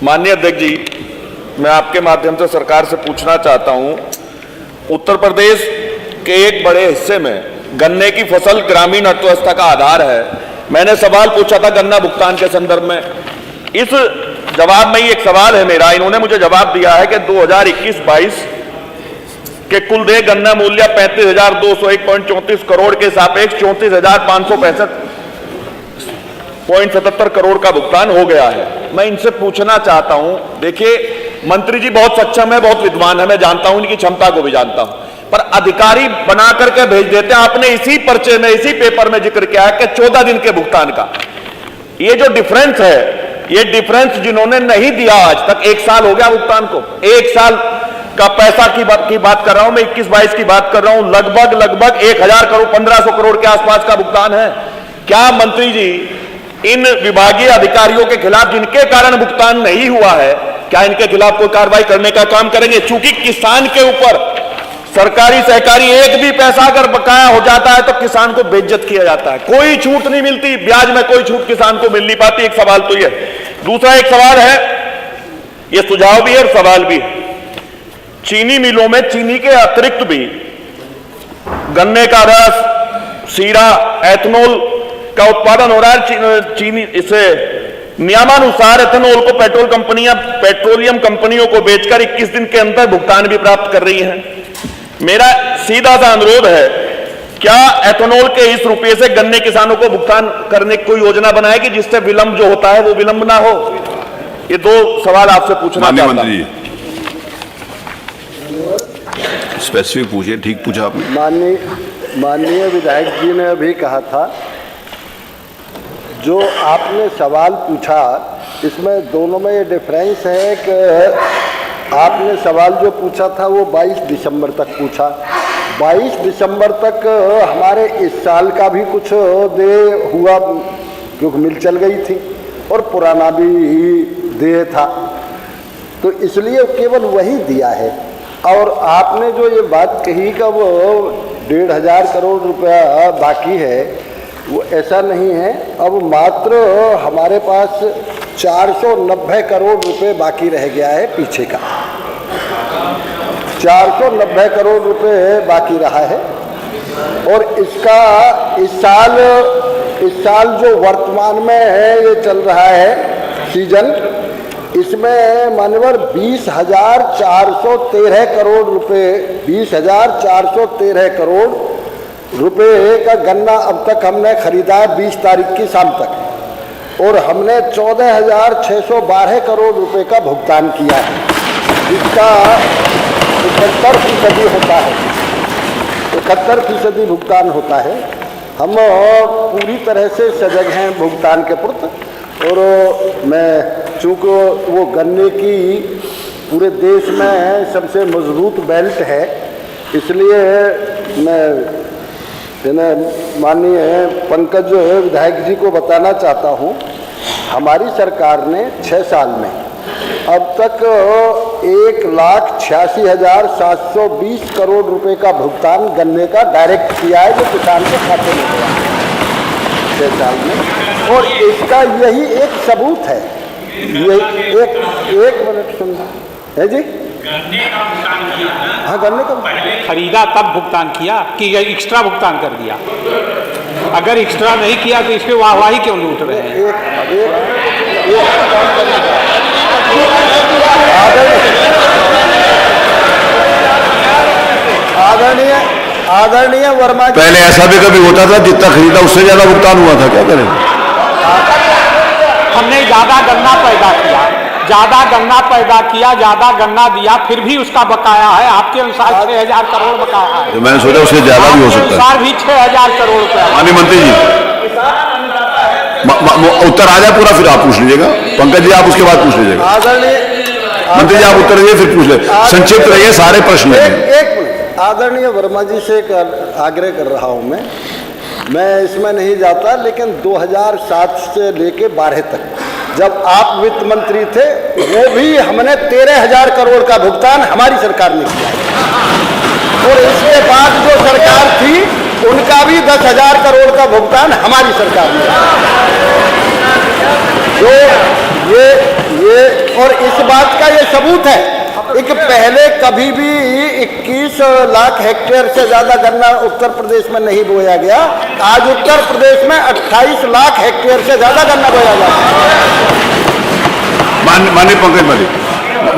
माननीय अध्यक्ष जी, मैं आपके माध्यम से सरकार से पूछना चाहता हूं, उत्तर प्रदेश के एक बड़े हिस्से में गन्ने की फसल ग्रामीण अर्थव्यवस्था का आधार है। मैंने सवाल पूछा था गन्ना भुगतान के संदर्भ में। इस जवाब में ही एक सवाल है मेरा, इन्होंने मुझे जवाब दिया है कि 2021-22 के कुल देय गन्ना मूल्य 35,201.34 करोड़ के सापेक्ष 34,565.77 करोड़ का भुगतान हो गया है। मैं इनसे पूछना चाहता हूं, देखिए मंत्री जी बहुत सक्षम है, बहुत विद्वान है, मैं जानता हूं, इनकी क्षमता को भी जानता हूं, पर अधिकारी बना करके भेज देते हैं। आपने इसी पर्चे में, इसी पेपर में जिक्र किया है कि 14 दिन के भुगतान का। ये जो डिफरेंस है, ये डिफरेंस जिन्होंने नहीं दिया आज तक, 1 साल हो गया भुगतान को, 1 साल का पैसा की बात कर रहा हूं मैं, 21-22 की बात कर रहा हूं, लगभग 1,000 करोड़ 1,500 करोड़ के आसपास का भुगतान है। क्या मंत्री जी इन विभागीय अधिकारियों के खिलाफ, जिनके कारण भुगतान नहीं हुआ है, क्या इनके खिलाफ कोई कार्रवाई करने का काम करेंगे? चूंकि किसान के ऊपर सरकारी सहकारी एक भी पैसा अगर बकाया हो जाता है तो किसान को बेइज्जत किया जाता है, कोई छूट नहीं मिलती, ब्याज में कोई छूट किसान को मिल नहीं पाती। एक सवाल तो ये। दूसरा एक सवाल है, ये सुझाव भी है और सवाल भी है, चीनी मिलों में चीनी के अतिरिक्त भी गन्ने का रस, शीरा, एथेनॉल का उत्पादन हो रहा है। चीनी इसे नियमानुसार एथेनॉल को पेट्रोलियम कंपनियों को बेचकर 21 दिन के अंदर भुगतान भी प्राप्त कर रही हैं। मेरा सीधा सा अनुरोध है, क्या एथेनॉल के इस रुपये से गन्ने किसानों को भुगतान करने की कोई योजना बनाएगी जिससे विलंब जो होता है वो विलंब ना हो? ये 2 सवाल आपसे पूछना चाहता हूं। मंत्री स्पेसिफिक पूछिए, ठीक पूछा आपने। माननीय विधायक जी ने अभी कहा था, जो आपने सवाल पूछा इसमें दोनों में ये डिफरेंस है कि आपने सवाल जो पूछा था वो 22 दिसंबर तक पूछा। 22 दिसंबर तक हमारे इस साल का भी कुछ देय हुआ, क्योंकि मिल चल गई थी, और पुराना भी देय था, तो इसलिए केवल वही दिया है। और आपने जो ये बात कही कि वो 1,500 करोड़ रुपया बाकी है, वो ऐसा नहीं है। अब मात्र हमारे पास 490 करोड़ रुपए बाकी रह गया है पीछे का, 490 करोड़ रुपए बाकी रहा है। और इसका इस साल जो वर्तमान में है ये चल रहा है सीजन, इसमें मानवर 20,413 करोड़ रुपए, 20,413 करोड़ रुपए का गन्ना अब तक हमने खरीदा है 20 तारीख की शाम तक, और हमने 14,612 करोड़ रुपए का भुगतान किया है, जिसका 71% होता है, 71% भुगतान होता है। हम पूरी तरह से सजग हैं भुगतान के प्रति। और मैं चूँकि वो गन्ने की पूरे देश में सबसे मजबूत बेल्ट है, इसलिए मैं माननीय पंकज विधायक जी को बताना चाहता हूं, हमारी सरकार ने 6 साल में अब तक 1,86,720 करोड़ रुपए का भुगतान गन्ने का डायरेक्ट किया है, जो किसान के खाते में गया 6 साल में। और इसका यही एक सबूत है। ये एक मिनट सुनना है जी। गन्ने का भुगतान किया ना? हाँ, गन्ने का खरीदा तब भुगतान किया कि एक्स्ट्रा भुगतान कर दिया? अगर एक्स्ट्रा नहीं किया तो इस पे वाहवाही क्यों लूट रहे हैं? आदरणीय वर्मा जी, पहले ऐसा भी कभी होता था जितना खरीदा उससे ज्यादा भुगतान हुआ था, क्या करें? हमने ज्यादा गन्ना पैदा किया, ज्यादा गन्ना दिया, फिर भी उसका बकाया है। आपके अनुसार 6,000 करोड़ बकाया है, तो मैंने सोचा उससे ज्यादा भी हो सकता है। अनुसार भी 6,000 करोड़ रुपया। माननीय मंत्री जी, उत्तर आ जाए पूरा, फिर आप पूछ लीजिएगा। पंकज जी आप उसके बाद पूछ लीजिएगा। मंत्री जी आप उत्तर दीजिए, फिर पूछ ले, संक्षिप्त रहिए, सारे प्रश्न एक मिनट। आदरणीय वर्मा जी से आग्रह कर रहा हूं मैं इसमें नहीं जाता, लेकिन 2007 से लेके 12 तक जब आप वित्त मंत्री थे, वो भी हमने 13,000 करोड़ का भुगतान हमारी सरकार ने किया, और इसके बाद जो सरकार थी उनका भी 10,000 करोड़ का भुगतान हमारी सरकार ने किया। जो ये और इस बात का ये सबूत है कि पहले कभी भी 21 लाख हेक्टेयर से ज्यादा गन्ना उत्तर प्रदेश में नहीं बोया गया। आज उत्तर प्रदेश में 28 लाख हेक्टेयर से ज्यादा गन्ना बोया जाता है। माननीय पंकज मलिक,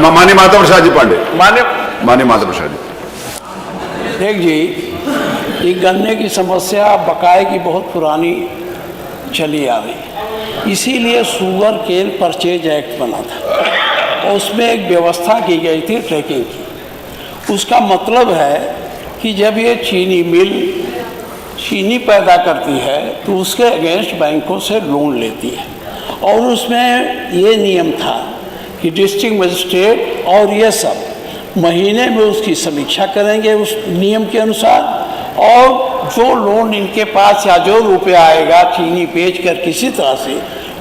माननीय माधव प्रसाद जी पांडे, माननीय माधव प्रसाद जी। देख जी, ये गन्ने की समस्या बकाए की बहुत पुरानी चली आ रही, इसीलिए शुगर केन परचेज एक्ट बना था और उसमें एक व्यवस्था की गई थी ट्रैकिंग की। उसका मतलब है कि जब ये चीनी मिल चीनी पैदा करती है तो उसके अगेंस्ट बैंकों से लोन लेती है, और उसमें ये नियम था कि डिस्ट्रिक्ट मजिस्ट्रेट और ये सब महीने में उसकी समीक्षा करेंगे उस नियम के अनुसार, और जो लोन इनके पास या जो रुपया आएगा चीनी बेचकर किसी तरह से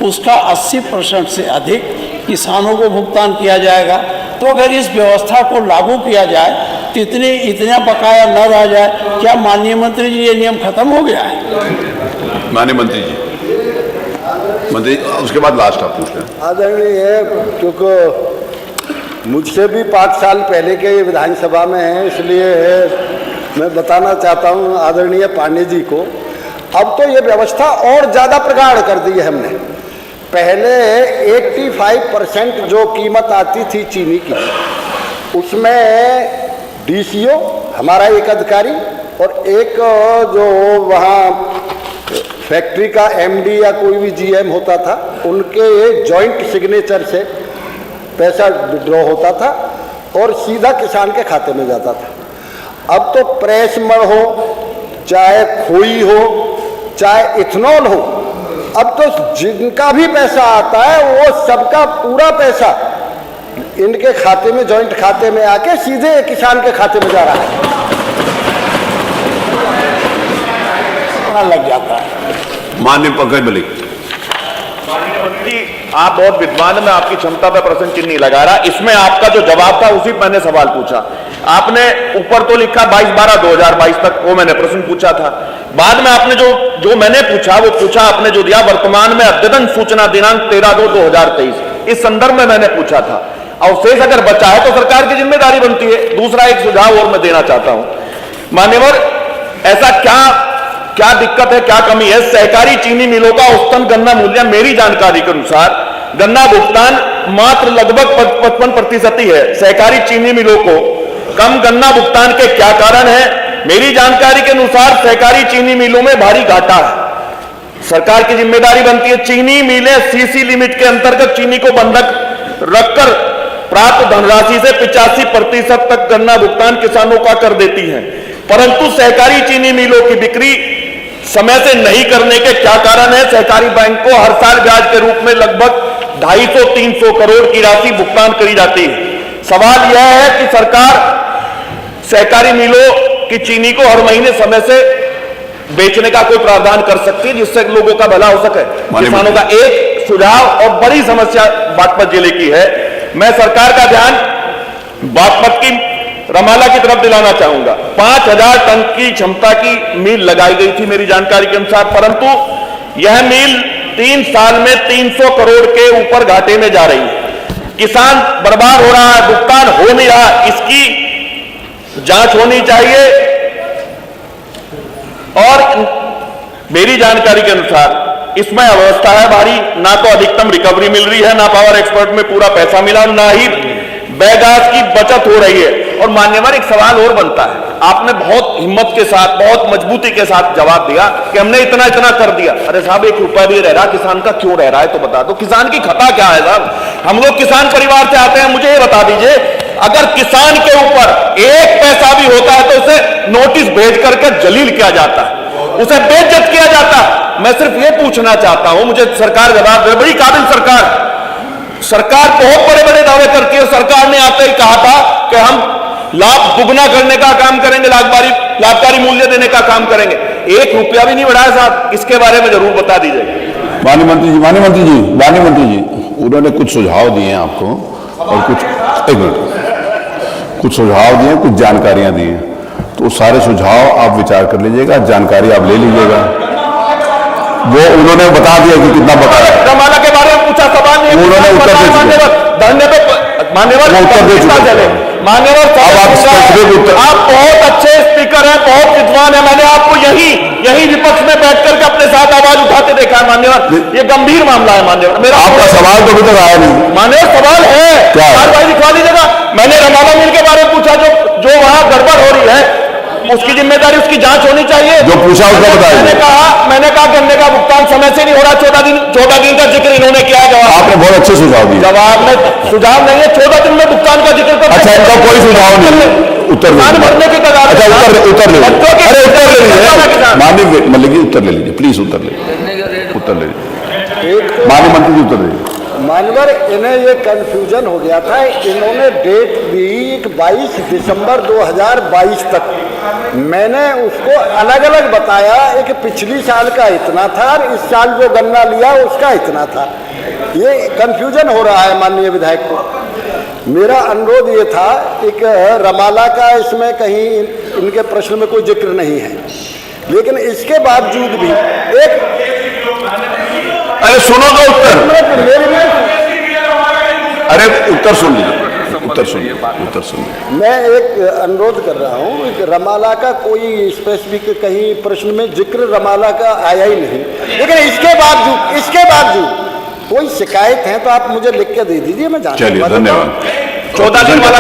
उसका 80% से अधिक किसानों को भुगतान किया जाएगा। तो अगर इस व्यवस्था को लागू किया जाए तो इतना बकाया न रह जाए। क्या माननीय मंत्री जी ये नियम खत्म हो गया है? माननीय मंत्री जी, मंत्री उसके बाद लास्ट आप पूछ लें। आदरणीय, क्योंकि मुझसे भी 5 साल पहले के ये विधानसभा में है, इसलिए मैं बताना चाहता हूँ आदरणीय पांडे जी को, अब तो ये व्यवस्था और ज़्यादा प्रगाढ़ कर दी है हमने। पहले 85% जो कीमत आती थी चीनी की, उसमें डीसीओ हमारा एक अधिकारी और एक जो वहाँ फैक्ट्री का एमडी या कोई भी जीएम होता था, उनके जॉइंट सिग्नेचर से पैसा विड्रॉ होता था और सीधा किसान के खाते में जाता था। अब तो प्रेस मड़ हो, चाहे खोई हो, चाहे इथेनॉल हो, अब तो जिनका भी पैसा आता है वो सबका पूरा पैसा इनके खाते में, जॉइंट खाते में आके सीधे किसान के खाते में जा रहा है, लग जाता है। माननीय पंकज मलिक। माननीय मंत्री, आप बहुत विद्वान हैं, मैं आपकी क्षमता पर प्रश्न चिन्ह नहीं लगा रहा। इसमें आपका जो जवाब था उसी पर मैंने सवाल पूछा। आपने ऊपर तो लिखा 22/12/2022 तक, वो मैंने प्रश्न पूछा था। बाद में आपने जो मैंने पूछा वो पूछा आपने जो दिया, वर्तमान में अद्यतन सूचना दिनांक 13/2/2023, इस संदर्भ में मैंने पूछा था। अवशेष अगर बचा है तो सरकार की जिम्मेदारी बनती है। दूसरा एक सुझाव और मैं देना चाहता हूं मान्यवर, ऐसा क्या दिक्कत है, क्या कमी है? सहकारी चीनी मिलों का औसतन गन्ना मूल्य मेरी जानकारी के अनुसार गन्ना भुगतान मात्र लगभग 55% ही है। सहकारी चीनी मिलों को कम गन्ना भुगतान के क्या कारण है? मेरी जानकारी के अनुसार सहकारी चीनी मिलों में भारी घाटा है। सरकार की जिम्मेदारी बनती है, चीनी मिलें सीसी लिमिट के अंतर्गत चीनी को बंधक रखकर प्राप्त धनराशि से 85% तक गन्ना भुगतान किसानों का कर देती हैं, परंतु सहकारी चीनी मिलों की बिक्री समय से नहीं करने के क्या कारण है? सहकारी बैंक को हर साल ब्याज के रूप में लगभग 250-300 करोड़ की राशि भुगतान करी जाती है। सवाल यह है कि सरकार सहकारी मिलों की चीनी को हर महीने समय से बेचने का कोई प्रावधान कर सकती है जिससे लोगों का भला हो सके। किसानों का एक सुझाव और बड़ी समस्या बागपत जिले की है। मैं सरकार का ध्यान बागपत की रमाला की तरफ दिलाना चाहूंगा। 5000 टन की क्षमता की मिल लगाई गई थी मेरी जानकारी के अनुसार, परंतु यह मिल 3 साल में 300 करोड़ के ऊपर घाटे में जा रही है। किसान बर्बाद हो रहा है, भुगतान हो नहीं रहा, इसकी जांच होनी चाहिए। और मेरी जानकारी के अनुसार इसमें अव्यवस्था है भारी, ना तो अधिकतम रिकवरी मिल रही है, ना पावर एक्सपर्ट में पूरा पैसा मिला, ना ही बैगास की बचत हो रही है। और मान्यवर, एक सवाल और बनता है, आपने बहुत हिम्मत के साथ, बहुत मजबूती के साथ जवाब दिया कि हमने इतना इतना कर दिया। अरे साहब, 1 रुपया भी रह रहा किसान का क्यों रह रहा है तो बता दो। किसान की खता क्या है साहब? हम लोग किसान परिवार से आते हैं, मुझे ये बता दीजिए, अगर किसान के ऊपर 1 पैसा भी होता है तो उसे नोटिस भेज करके जलील किया जाता है, उसे बेइज्जत किया जाता है। मैं सिर्फ ये पूछना चाहता हूं, मुझे सरकार जवाब दे। बड़ी काबिल सरकार बहुत बड़े बड़े दावे करती है। सरकार ने आते ही कहा था कि हम लाभ दुगना करने का काम करेंगे, लाभकारी मूल्य देने का काम करेंगे। 1 रुपया भी नहीं बढ़ाया साहब, इसके बारे में जरूर बता दीजिए। माननीय मंत्री जी, उन्होंने कुछ सुझाव दिए हैं आपको और कुछ सुझाव दिए, कुछ जानकारियां दी हैं, तो सारे सुझाव आप विचार कर लीजिएगा, जानकारी आप ले लीजिएगा। वो उन्होंने बता दिया कि कितना बकाया है। रमाला के बारे में पूछा सवाल नहीं, उन्होंने उत्तर दे दिया। मान्यवर वो उत्तर दे चुके हैं। मान्यवर अब आप स्पेसिफिक उत्तर- आप बहुत अच्छे स्पीकर हैं, बहुत विद्वान हैं। मैंने आपको यही विपक्ष में बैठ करके अपने साथ आवाज उठाते देखा है मान्यवर। ये गंभीर मामला है मान्यवर। मेरा आपका सवाल तो अभी तक आया नहीं। मान्यवर सवाल है, क्या है? कार्रवाई दिखवा दीजिएगा। मैंने रमाला मिल के बारे में पूछा, जो वहां गड़बड़ हो रही है उसकी जिम्मेदारी, उसकी जांच होनी चाहिए। जो पूछा उसका बताइए। मैंने कहा गन्ने का भुगतान समय से नहीं हो रहा। 14 दिन का जिक्र इन्होंने किया। जवाब आपने बहुत अच्छे सुझाव दिए। जवाब में सुझाव नहीं है, 14 दिन में भुगतान का जिक्र करते हैं। अच्छा, इनका कोई सुझाव नहीं, उत्तर ले किसान भरने की कगार पे। अच्छा, उत्तर ले लीजिए। बच्चों की अरे उत्तर ले लीजिए, किसान। माननीय मल्लिक जी उत्तर ले लीजिए, प्लीज उत्तर ले लीजिए, उत्तर ले लीजिए। एक तो माननीय मंत्री जी उत्तर दीजिए। मानवर, इन्हें ये कंफ्यूजन हो गया था। इन्होंने डेट दी 22 दिसंबर 2022 तक। मैंने उसको अलग अलग बताया, एक पिछली साल का इतना था और इस साल जो गन्ना लिया उसका इतना था। ये कंफ्यूजन हो रहा है माननीय विधायक को। मेरा अनुरोध ये था, एक रमाला का इसमें कहीं इनके प्रश्न में कोई जिक्र नहीं है, लेकिन इसके बावजूद भी एक अरे सुनो तो उत्तर, अरे उत्तर सुन लीजिए, उत्तर सुनिए, उत्तर सुनिए। मैं एक अनुरोध कर रहा हूँ, एक रमाला का कोई स्पेसिफिक कहीं प्रश्न में जिक्र रमाला का आया ही नहीं, लेकिन इसके बावजूद कोई शिकायत है तो आप मुझे लिख के दे दीजिए, मैं जानता हूँ। चलिए, धन्यवाद। 14 दिन वाला